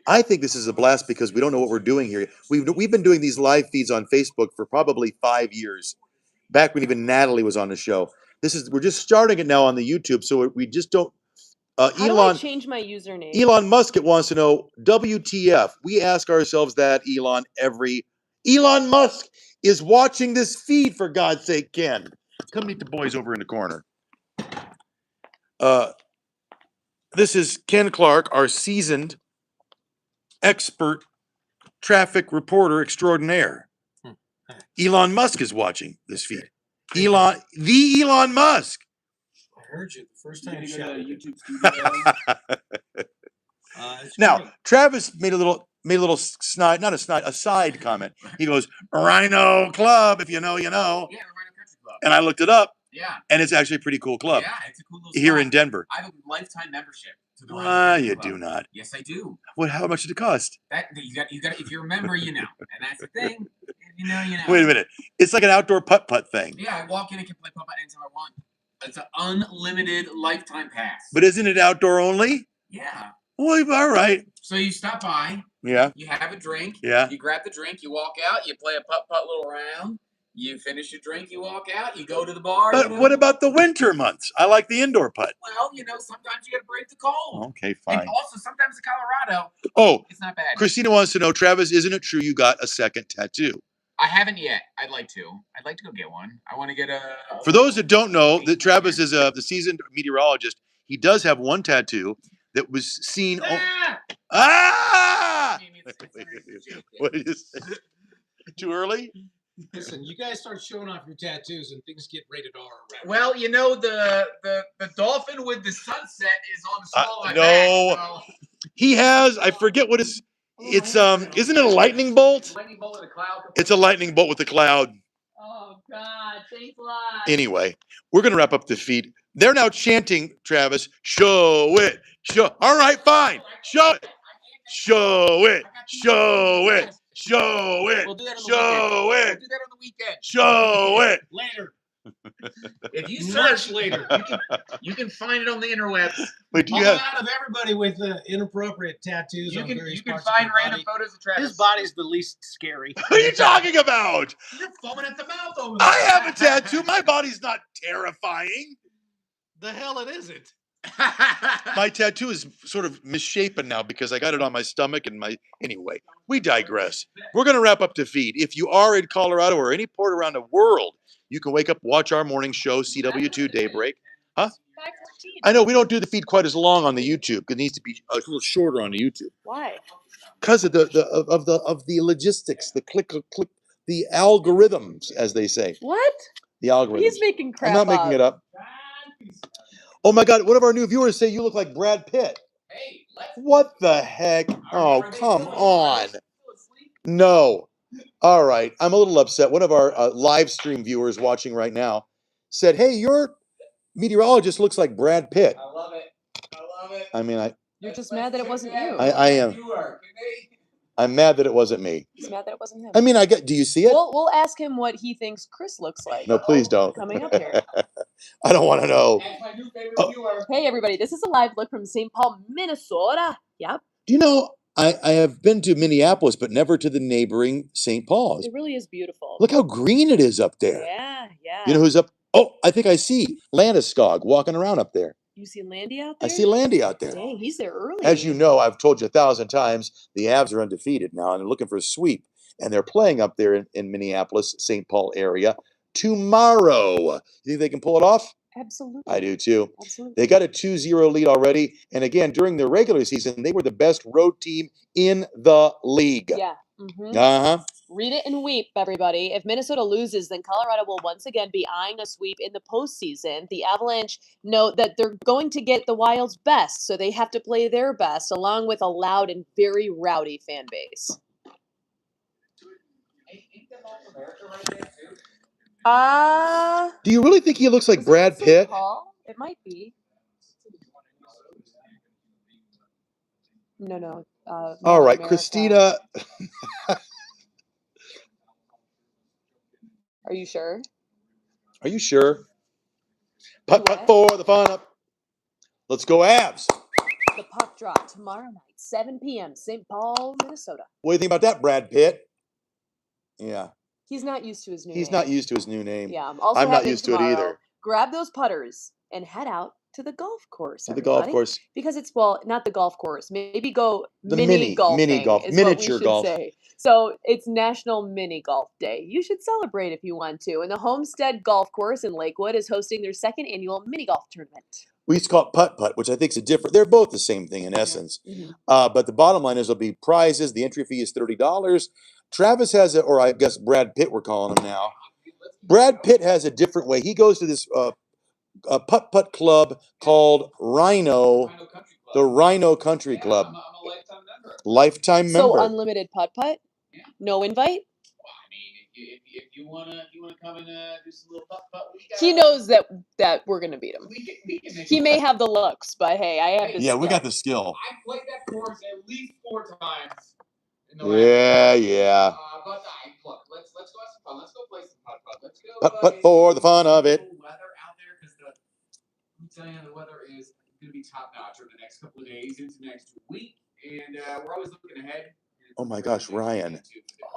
I think this is a blast because we don't know what we're doing here. We've been doing these live feeds on Facebook for probably 5 years, back when even Natalie was on the show. We're just starting it now on the YouTube, so we just don't. How do I change my username? Elon Musk wants to know, WTF? We ask ourselves that, Elon Musk is watching this feed, for God's sake, Ken. Come meet the boys over in the corner. This is Ken Clark, our seasoned expert traffic reporter extraordinaire. Elon Musk is watching this feed. Elon Musk. I heard you the first time you Go to shouted. YouTube studio. Now, Travis made a little snide, not a snide, a side comment. He goes, Rhino Club, if you know, you know. Yeah, the Rhino Country Club. And I looked it up, Yeah. and it's actually a pretty cool club Yeah, it's a cool little here spot. in Denver. I have a lifetime membership to the Rhino Country You Club. do not. Yes, I do. How much did it cost? That you got. If you're a member, you know, and that's the thing. If you know, you know. Wait a minute. It's like an outdoor putt-putt thing. Yeah, I walk in and can play putt anytime I want. It's an unlimited lifetime pass. But isn't it outdoor only? Yeah. Well, all right. So you stop by. Yeah. You have a drink. Yeah. You grab the drink. You walk out. You play a putt little round. You finish your drink. You walk out. You go to the bar. But what about the winter months? I like the indoor putt. Well, you know, sometimes you got to break the cold. Okay, fine. And also, sometimes in Colorado, it's not bad. Christina wants to know, Travis, isn't it true you got a second tattoo? I haven't yet. I'd like to go get one. I want to get a. For those that don't know, that Travis is the seasoned meteorologist. He does have one tattoo that was seen. I mean, it's What did you say? Too early? Listen, you guys start showing off your tattoos and things get rated R. Around. Well, you know, the dolphin with the sunset is on the small of my no. back, so. He has, I forget what it's isn't it a lightning bolt? Lightning bolt with a cloud. It's a lightning bolt with a cloud. Oh, God. Thanks a lot. Anyway, we're going to wrap up the feed. They're now chanting, Travis, show it. All right, fine. Show it. Show it. Show it. Show it. We'll do that on the Show weekend. it. We'll do that on the weekend. Show it. Later. If you Much search later. you can find it on the interwebs. Wait, do All you have? out of everybody with inappropriate tattoos You on can various you can parts find of their random body. photos of Travis. His body's the least scary. What are you talking about? You're foaming at the mouth over there. I have a tattoo. My body's not terrifying. The hell it isn't. My tattoo is sort of misshapen now because I got it on my stomach and my. Anyway, we digress. We're going to wrap up the feed. If you are in Colorado or any port around the world, you can wake up, watch our morning show, CW2 Daybreak. Huh? 5:14. I know we don't do the feed quite as long on the YouTube. It needs to be a little shorter on the YouTube Why? because of the logistics, the click, the algorithms, as they say. What? The algorithms. He's making crap I'm not making it up. Oh my God! One of our new viewers say you look like Brad Pitt. Hey, What the heck? Oh, come on. No. All right. I'm a little upset. One of our live stream viewers watching right now said, hey, your meteorologist looks like Brad Pitt. I love it. I love it. I mean, You're just mad that it wasn't you. I am. I'm mad that it wasn't me. He's mad that it wasn't him. I mean, do you see it? We'll ask him what he thinks Chris looks like. No, please don't. Coming up here. I don't want to know. That's my new favorite Oh. viewer. Hey, everybody. This is a live look from St. Paul, Minnesota. Yep. Do you know, I have been to Minneapolis, but never to the neighboring St. Paul's. It really is beautiful. Look how green it is up there. Yeah, yeah. You know who's up? Oh, I think I see Landeskog walking around up there. You see Landy out I there? see Landy out there. Dang, he's there early. As you know, I've told you 1,000 times, the Avs are undefeated now, and they're looking for a sweep. And they're playing up there in Minneapolis, St. Paul area tomorrow. You think they can pull it off? Absolutely. I do too. Absolutely. They got a 2-0 lead already. And again, during the regular season, they were the best road team in the league. Yeah. Mm-hmm. Uh-huh. Read it and weep, everybody. If Minnesota loses, then Colorado will once again be eyeing a sweep in the postseason. The Avalanche note that they're going to get the Wild's best, so they have to play their best, along with a loud and very rowdy fan base. Do you really think he looks like Brad Pitt? Paul? It might be. No. All right, America. Christina. Are you sure? Are you sure? Putt for the fun up. Let's go Avs. The puck drop tomorrow night, 7 p.m., St. Paul, Minnesota. What do you think about that, Brad Pitt? Yeah. He's not used to his new name. He's not used to his new name. Yeah, I'm also I'm not having used to it tomorrow. either. Grab those putters and head out to the golf course, To the golf everybody. course. Because it's, well, not the golf course. Maybe go The mini golfing mini golf, is what we miniature should golf. say. So it's National Mini Golf Day. You should celebrate if you want to. And the Homestead Golf Course in Lakewood is hosting their second annual mini golf tournament. We used to call it putt-putt, which I think is a different. They're both the same thing in essence. Mhm. But the bottom line is there'll be prizes. The entry fee is $30. Travis has a, or I guess Brad Pitt, we're calling him now. Brad Pitt has a different way. He goes to this putt-putt club called Rhino, the Rhino Country Club. I'm a lifetime member. Lifetime So member. unlimited putt-putt? Yeah. No invite? Well, I mean, if you wanna come and do some little putt, He knows that we're gonna beat him. we can make He it may work. have the looks, but hey, I have the Yeah, we skill. got the skill. I've played that course at least 4 times. In the Yeah. But look, let's go have some fun. Let's go play some putt. Let's go. Putt for the fun of it. Weather out there, because let me tell you, the weather is going to be top notch over the next couple of days into next week, and we're always looking ahead. Oh my gosh, Ryan.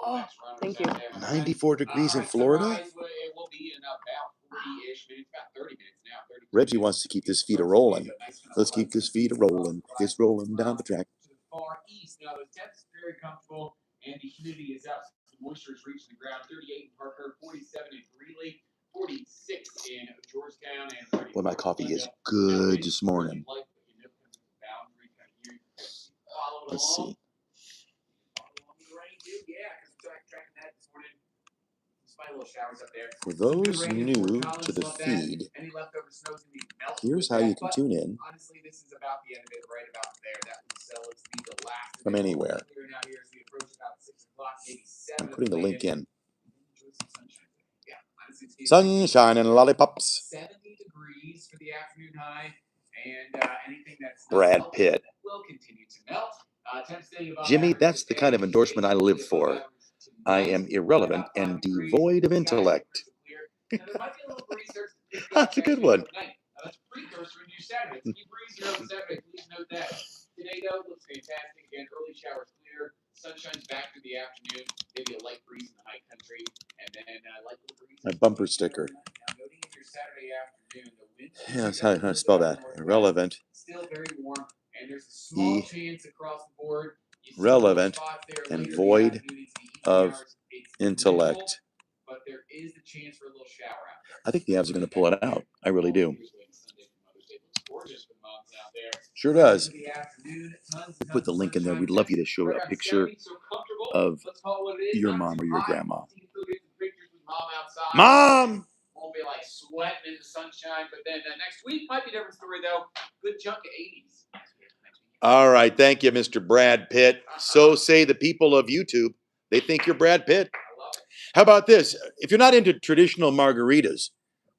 Oh, thank you. 94 degrees in Florida? It will be in about 40-ish minutes, about 30 minutes now. 30 Reggie wants to keep this feet a-rolling. Let's keep this feet a-rolling. It's rolling down the track. To the far east. Now, the temps are very comfortable, and the humidity is up. The moisture is reaching the ground. 38 in Parker, 47 in Greeley, 46 in Georgetown, and 34 Boy, my in coffee is Glendale. good this morning. Like what you know comes with the boundary, kind of you follow it Let's along. see. Follow along with the rain too. Yeah, because tracking that this morning. Despite little showers up there. For Some good those rain in new Fort to Collins, the love that. feed, Any leftover snow's gonna be melted here's with how that, you can but tune in honestly, this is about the end of it, right about there. That looks to be the last. from anywhere. Clearing out here as we approach about 6 o'clock, maybe 7 I'm putting the link in. Enjoy some sunshine today. Yeah, minus 16. Sunshine and lollipops. 70 degrees for the afternoon high, and anything that's not Brad melted Pitt. will continue to melt. Temps staying above Jimmy, average that's the kind of today, endorsement I live for. I am irrelevant and devoid of intellect. That's a good one. That's a precursor into your Saturday. It's a breeze here on Saturday. Please note that. Today, though, looks fantastic. Again, early showers clear. Sunshine's back through the afternoon. Maybe a light breeze in the high country. And then light little breeze. My bumper sticker. Now, noting into your Saturday afternoon, the wind. Yeah, that's how to spell that. Irrelevant. Still very warm. And there's a small chance across the board. Relevant and void of intellect. But there is the chance for a little shower out there. I think the Avs are going to pull it out. I really do. Sure does. Put the link in there. We'd love you to show a picture of your mom or your grandma. Mom! Won't be like sweating in the sunshine, but then next week might be a different story though. Good chunk of 80s. All right, thank you, Mr. Brad Pitt. So say the people of YouTube. They think you're Brad Pitt. How about this? If you're not into traditional margaritas,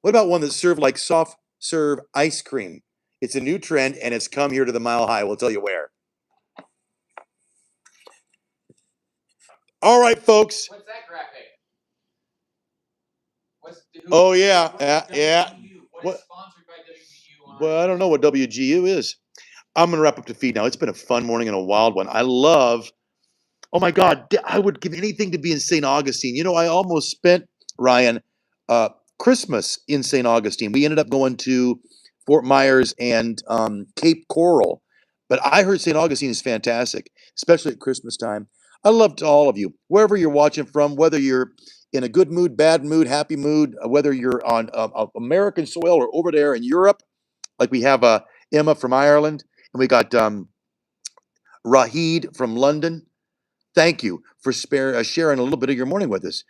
what about one that's served like soft serve ice cream? It's a new trend, and it's come here to the Mile High. We'll tell you where. All right, folks. What's that graphic? Oh, yeah. Yeah. What is sponsored by WGU? Well, I don't know what WGU is. I'm going to wrap up the feed now. It's been a fun morning and a wild one. I love, oh my God, I would give anything to be in St. Augustine. You know, I almost spent, Ryan, Christmas in St. Augustine. We ended up going to Fort Myers and Cape Coral. But I heard St. Augustine is fantastic, especially at Christmas time. I love to all of you, wherever you're watching from, whether you're in a good mood, bad mood, happy mood, whether you're on American soil or over there in Europe, like we have Emma from Ireland, and we got Rahid from London. Thank you for sharing a little bit of your morning with us.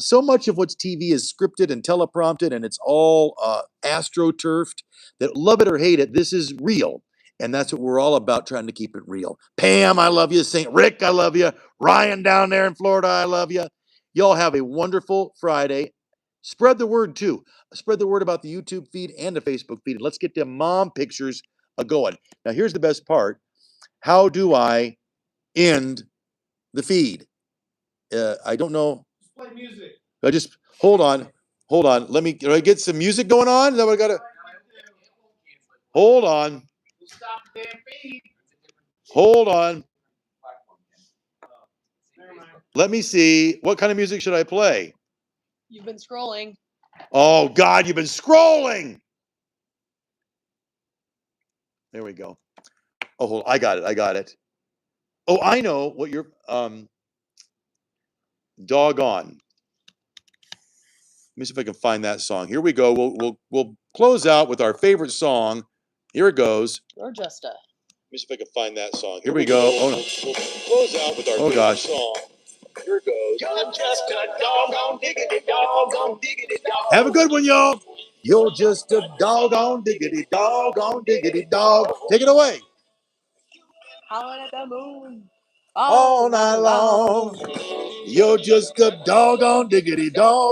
So much of what's TV is scripted and teleprompted, and it's all astroturfed. That love it or hate it, this is real. And that's what we're all about, trying to keep it real. Pam, I love you. St. Rick, I love you. Ryan down there in Florida, I love you. Y'all have a wonderful Friday. Spread the word, too. Spread the word about the YouTube feed and the Facebook feed. Let's get them mom pictures going. Now, here's the best part. How do I end the feed? I don't know. Just play music. Hold on. Can I get some music going on? Is that what I got to? Hold on. Stop the damn feed. Hold on. Never mind. Let me see. What kind of music should I play? You've been scrolling. Oh, God, you've been scrolling. There we go. Oh, hold on. I got it. Oh, I know what you're doggone. Let me see if I can find that song. Here we go. We'll close out with our favorite song. Here it goes. You're just a. Let me see if I can find that song. Here we go. Oh no. We'll close out with our favorite song. Here it goes. You're just a doggone diggity dog. Have a good one, y'all. You're just a doggone diggity dog. Take it away. Howling at the moon. All night long. You're just a doggone diggity dog.